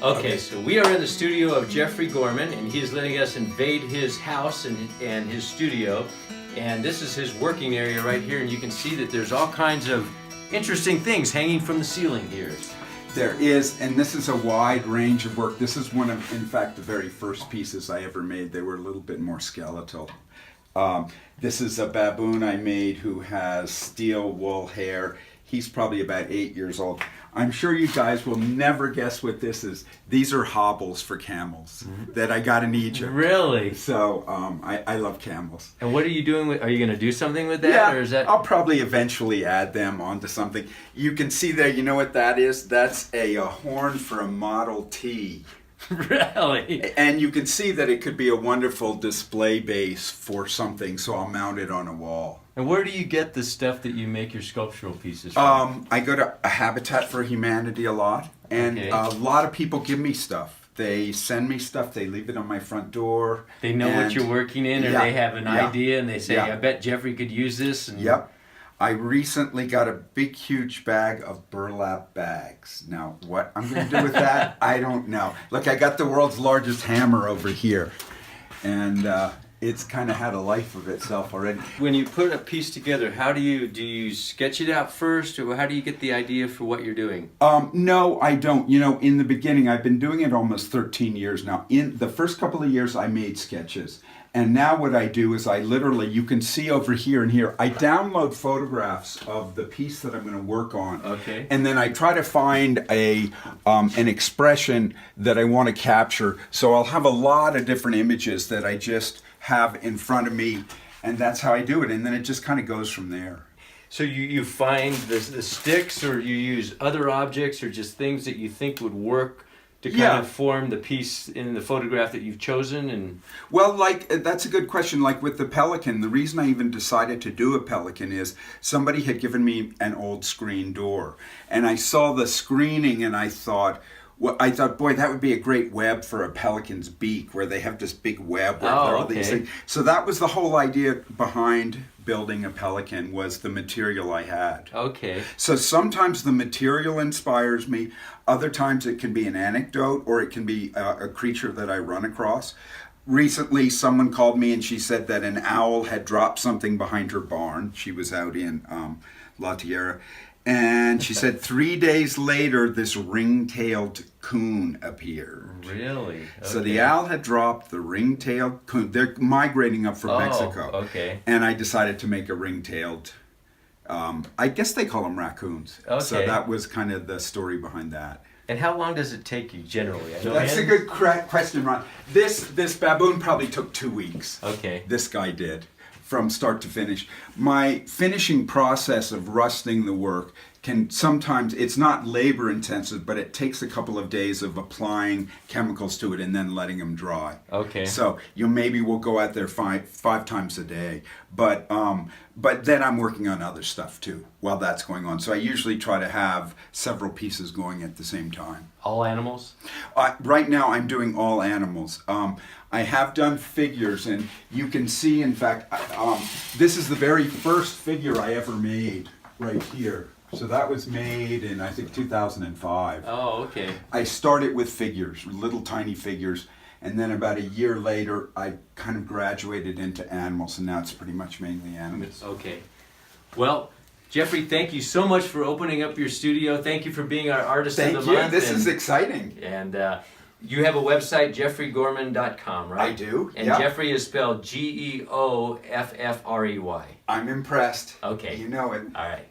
Okay, so we are in the studio of Geoffrey Gorman, and he is letting us invade his house and his studio. And this is his working area right here, and you can see that there's all kinds of interesting things hanging from the ceiling here. There is, and this is a wide range of work. This is one of, in fact, the very first pieces I ever made. They were a little bit more skeletal. This is a baboon I made who has steel wool hair. He's probably about 8 years old. I'm sure you guys will never guess what this is. These are hobbles for camels that I got in Egypt. Really? So I love camels. And what are you doing with? Are you going to do something with that, Yeah, or is that? I'll probably eventually add them onto something. You can see there. You know what that is? That's a horn for a Model T. Really? And you can see that it could be a wonderful display base for something, so I'll mount it on a wall. And where do you get the stuff that you make your sculptural pieces from? I go to a Habitat for Humanity a lot, and Okay. a lot of people give me stuff. They send me stuff, they leave it on my front door. They know what you're working in, or Yeah, they have an yeah, idea, and they say, yeah. I bet Geoffrey could use this. And Yep. I recently got a big, huge bag of burlap bags. Now, what I'm going to do with that, I don't know. Look, I got the world's largest hammer over here, and it's kind of had a life of itself already. When you put a piece together, how do you sketch it out first, or how do you get the idea for what you're doing? No, I don't. You know, in the beginning, I've been doing it almost 13 years now. In the first couple of years, I made sketches. And now what I do is I literally, you can see over here and here, I download photographs of the piece that I'm going to work on. Okay. And then I try to find an expression that I want to capture. So I'll have a lot of different images that I just have in front of me, and that's how I do it. And then it just kind of goes from there. So you find the sticks, or you use other objects, or just things that you think would work to kind of form the piece in the photograph that you've chosen? And well, that's a good question. Like with the pelican, the reason I even decided to do a pelican is somebody had given me an old screen door, and I saw the screening, and I thought, boy, that would be a great web for a pelican's beak, where they have this big web where all these things. So that was the whole idea behind building a pelican, was the material I had. Okay. So sometimes the material inspires me. Other times it can be an anecdote, or it can be a creature that I run across. Recently, someone called me and she said that an owl had dropped something behind her barn. She was out in La Tierra. And she said 3 days later, this ring-tailed coon appeared. Really? Okay. So the owl had dropped the ring-tailed coon. They're migrating up from Mexico. Okay. And I decided to make a ring-tailed, I guess they call them raccoons. Okay. So that was kind of the story behind that. And how long does it take you generally? I know That's a good question, Ron. This baboon probably took 2 weeks. Okay. This guy did, from start to finish. My finishing process of rusting the work can sometimes, it's not labor intensive, but it takes a couple of days of applying chemicals to it and then letting them dry. Okay. So maybe we'll go out there five times a day, but then I'm working on other stuff too while that's going on. So I usually try to have several pieces going at the same time. All animals? Right now I'm doing all animals. I have done figures, and you can see, in fact, this is the very first figure I ever made right here. So that was made in, I think, 2005. Oh, okay. I started with figures, little tiny figures, and then about a year later, I kind of graduated into animals, and now it's pretty much mainly animals. Okay. Well, Geoffrey, thank you so much for opening up your studio. Thank you for being our artist of the month. Thank you. This is exciting. And you have a website, GeoffreyGorman.com, right? I do. And yeah. Geoffrey is spelled Geoffrey. I'm impressed. Okay. You know it. All right.